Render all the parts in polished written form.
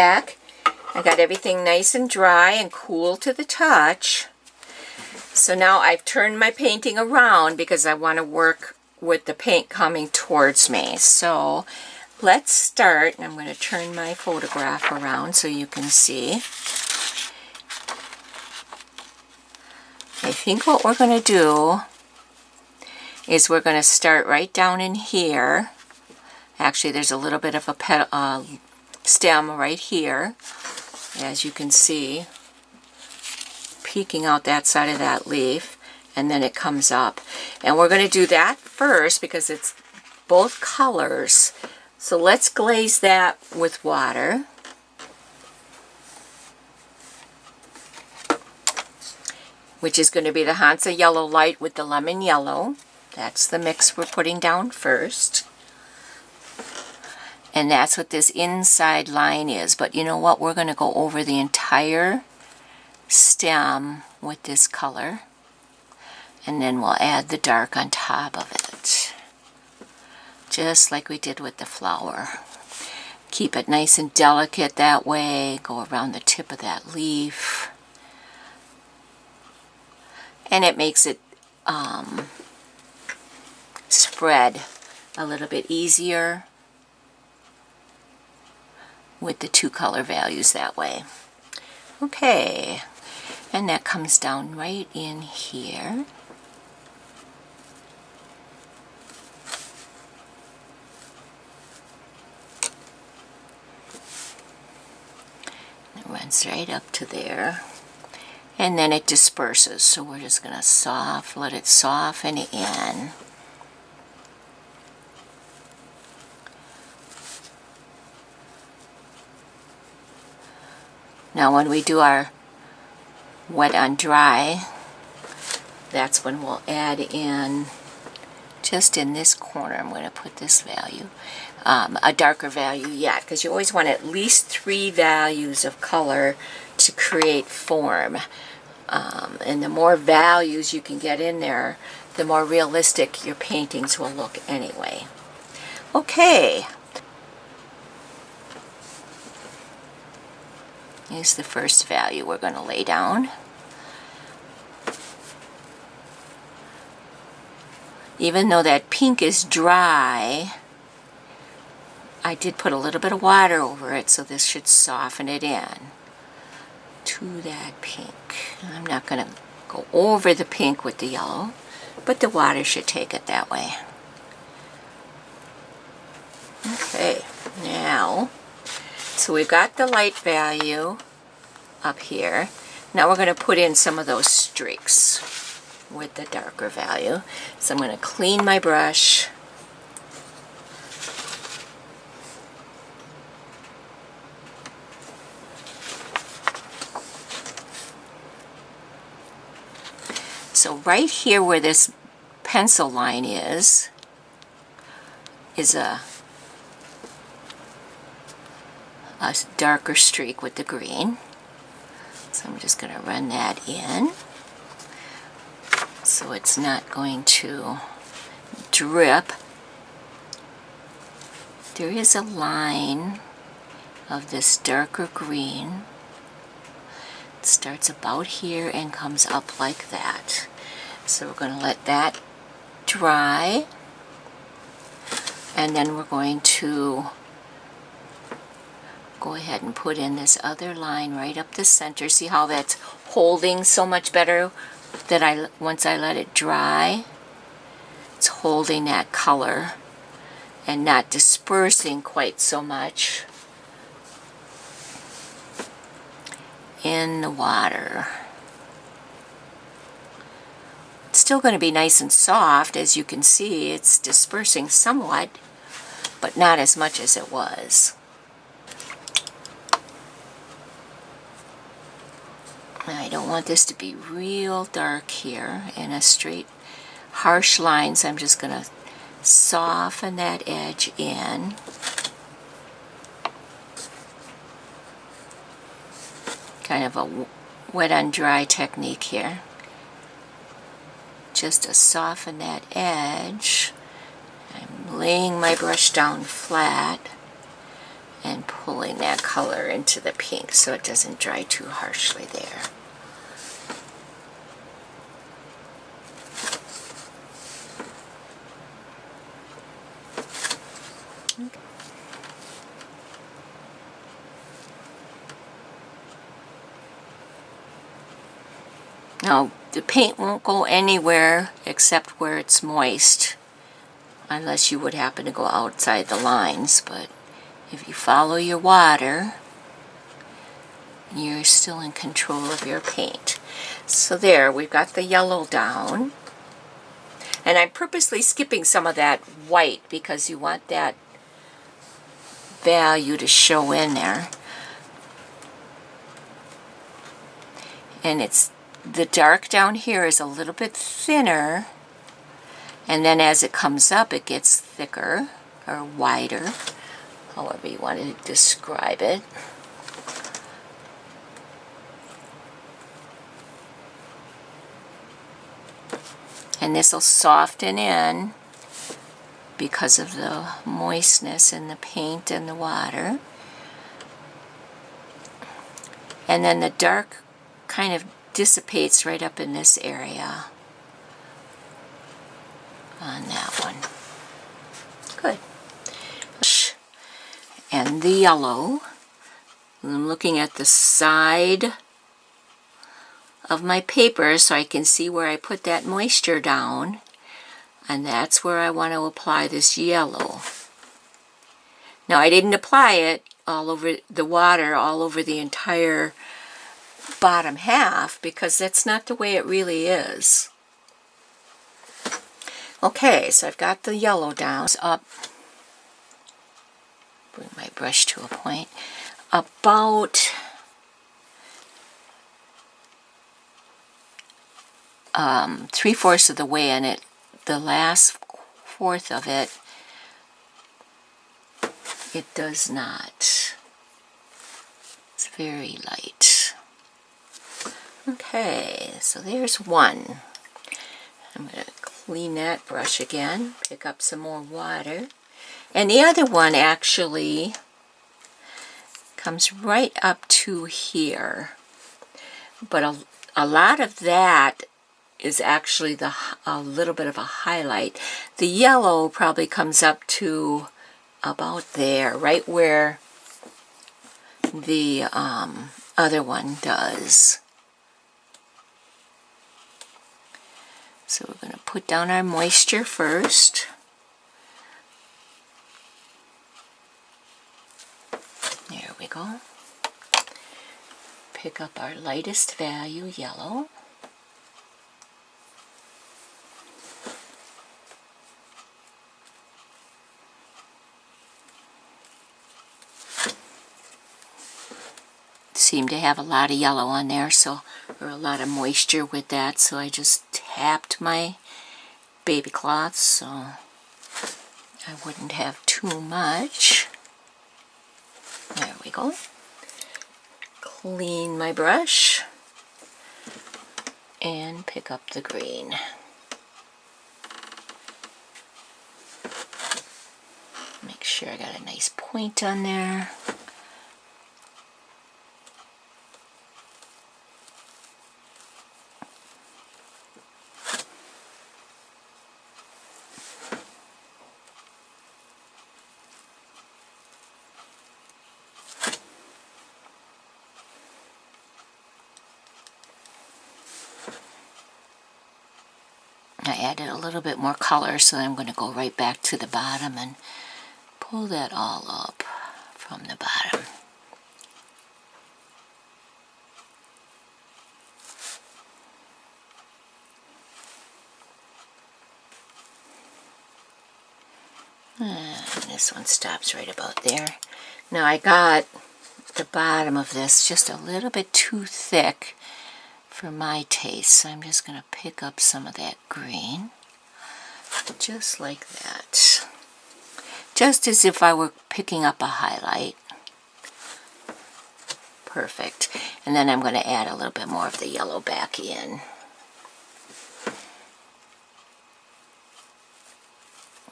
back. I got everything nice and dry and cool to the touch. So now I've turned my painting around because I want to work with the paint coming towards me. So let's start, and I'm going to turn my photograph around so you can see. I think what we're going to do is we're going to start right down in here. Actually, there's a little bit of a stem right here, as you can see, peeking out that side of that leaf, and then it comes up. And we're going to do that first because it's both colors. So let's glaze that with water. Which is going to be the Hansa Yellow Light with the lemon yellow. That's the mix we're putting down first. And that's what this inside line is. But you know what? We're going to go over the entire stem with this color. And then we'll add the dark on top of it. Just like we did with the flower. Keep it nice and delicate that way. Go around the tip of that leaf. And it makes it spread a little bit easier with the two color values that way. Okay, and that comes down right in here. It runs right up to there. And then it disperses, so we're just going to let it soften in. Now when we do our wet on dry, that's when we'll add in, just in this corner, I'm going to put this value, a darker value yet, because you always want at least 3 values of color to create form. And the more values you can get in there, the more realistic your paintings will look anyway. Okay. Here's the first value we're going to lay down. Even though that pink is dry, I did put a little bit of water over it, so this should soften it in to that pink. I'm not going to go over the pink with the yellow, but the water should take it that way. Okay, now, so we've got the light value up here. Now we're going to put in some of those streaks with the darker value. So I'm going to clean my brush. So right here where this pencil line is a darker streak with the green. So I'm just going to run that in so it's not going to drip. There is a line of this darker green. It starts about here and comes up like that. So we're going to let that dry, and then we're going to go ahead and put in this other line right up the center. See how that's holding so much better that once I let it dry, it's holding that color and not dispersing quite so much in the water. It's still going to be nice and soft. As you can see, it's dispersing somewhat, but not as much as it was. I don't want this to be real dark here in a straight, harsh line, so I'm just going to soften that edge in. Kind of a wet on dry technique here. Just to soften that edge, I'm laying my brush down flat, and pulling that color into the pink so it doesn't dry too harshly there. Now, the paint won't go anywhere except where it's moist, unless you would happen to go outside the lines, but if you follow your water, you're still in control of your paint. So there, we've got the yellow down, and I'm purposely skipping some of that white because you want that value to show in there. And it's the dark down here is a little bit thinner, and then as it comes up it gets thicker or wider, however you want to describe it. And this will soften in because of the moistness in the paint and the water. And then the dark kind of dissipates right up in this area on that one. Good. And the yellow, I'm looking at the side of my paper so I can see where I put that moisture down, and that's where I want to apply this yellow. Now I didn't apply it all over the water, all over the entire bottom half, because that's not the way it really is. Okay, so I've got the yellow down. Up, bring my brush to a point, about three-fourths of the way in it. The last fourth of it, it does not. It's very light. Okay, so there's one. I'm going to clean that brush again, pick up some more water. And the other one actually comes right up to here. But a lot of that is actually a little bit of a highlight. The yellow probably comes up to about there, right where the other one does. So we're going to put down our moisture first. There we go. Pick up our lightest value, yellow. Seem to have a lot of yellow on there, so, or a lot of moisture with that, so I just tapped my baby cloth so I wouldn't have too much. There we go. Clean my brush and pick up the green. Make sure I got a nice point on there. I added a little bit more color, so I'm going to go right back to the bottom and pull that all up from the bottom. And this one stops right about there. Now I got the bottom of this just a little bit too thick for my taste, so I'm just going to pick up some of that green, just like that, just as if I were picking up a highlight. Perfect. And then I'm going to add a little bit more of the yellow back in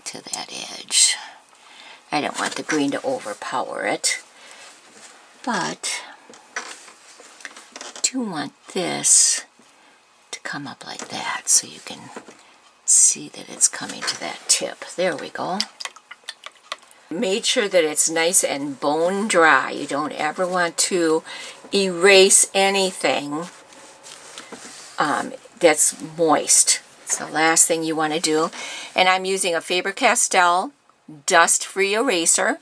to that edge. I don't want the green to overpower it. But I do want this to come up like that so you can see that it's coming to that tip. There we go. Made sure that it's nice and bone dry. You don't ever want to erase anything that's moist. It's the last thing you want to do. And I'm using a Faber Castell dust-free eraser.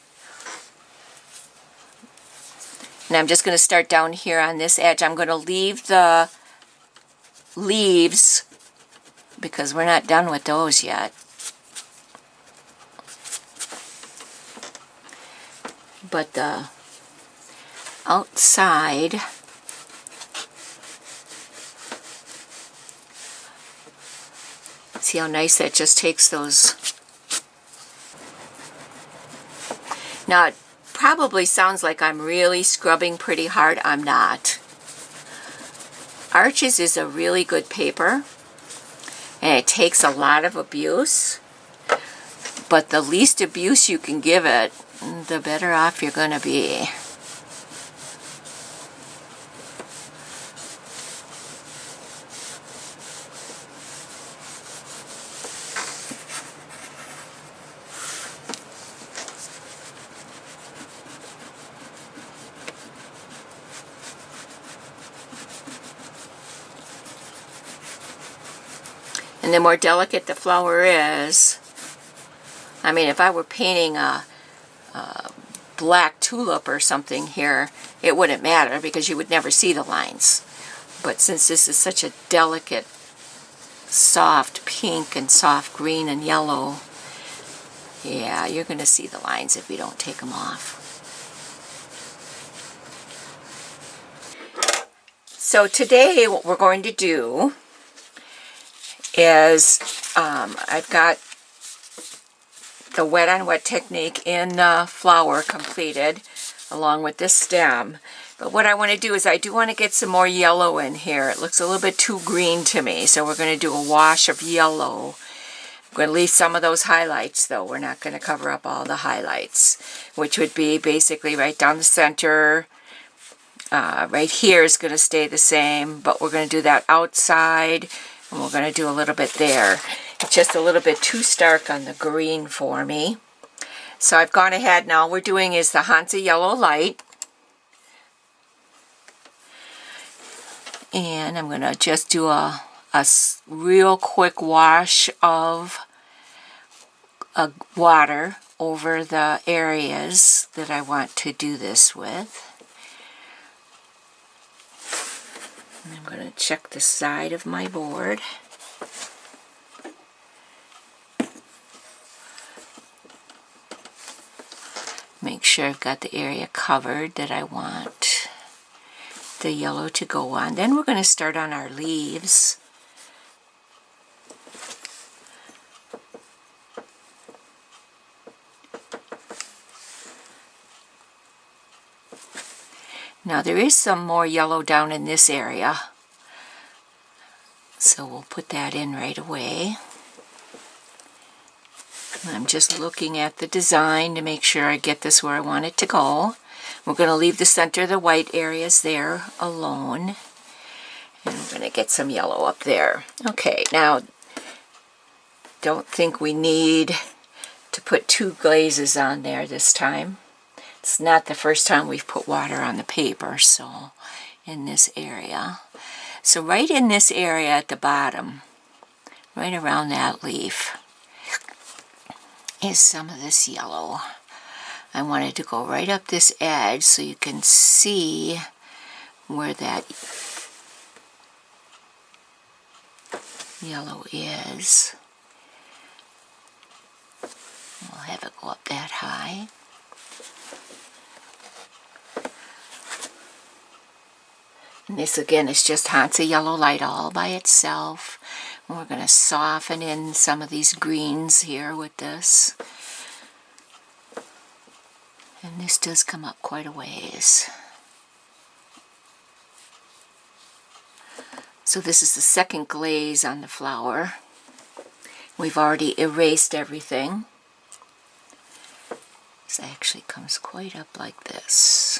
And I'm just going to start down here on this edge. I'm going to leave the leaves because we're not done with those yet. But the outside, see how nice that just takes those. Now it probably sounds like I'm really scrubbing pretty hard. I'm not. Arches is a really good paper and it takes a lot of abuse, but the least abuse you can give it, the better off you're going to be. And the more delicate the flower is, I mean, if I were painting a black tulip or something here, it wouldn't matter because you would never see the lines. But since this is such a delicate, soft pink and soft green and yellow, yeah, you're going to see the lines if you don't take them off. So today what we're going to do is I've got the wet on wet technique in flower completed along with this stem. But what I want to do is I do want to get some more yellow in here. It looks a little bit too green to me, so we're going to do a wash of yellow. I'm going to leave some of those highlights though. We're not going to cover up all the highlights, which would be basically right down the center. Right here is going to stay the same, but we're going to do that outside. And we're going to do a little bit there. It's just a little bit too stark on the green for me. So I've gone ahead now. All we're doing is the Hansa Yellow Light. And I'm going to just do a real quick wash of water over the areas that I want to do this with. I'm going to check the side of my board. Make sure I've got the area covered that I want the yellow to go on. Then we're going to start on our leaves. Now there is some more yellow down in this area, so we'll put that in right away. I'm just looking at the design to make sure I get this where I want it to go. We're going to leave the center of the white areas there alone, and we're going to get some yellow up there. Okay, now don't think we need to put two glazes on there this time. It's not the first time we've put water on the paper, so in this area. So right in this area at the bottom, right around that leaf, is some of this yellow. I wanted to go right up this edge so you can see where that yellow is. We'll have it go up that high. And this again is just Hansa Yellow Light all by itself. And we're going to soften in some of these greens here with this. And this does come up quite a ways. So this is the second glaze on the flower. We've already erased everything. actually comes quite up like this.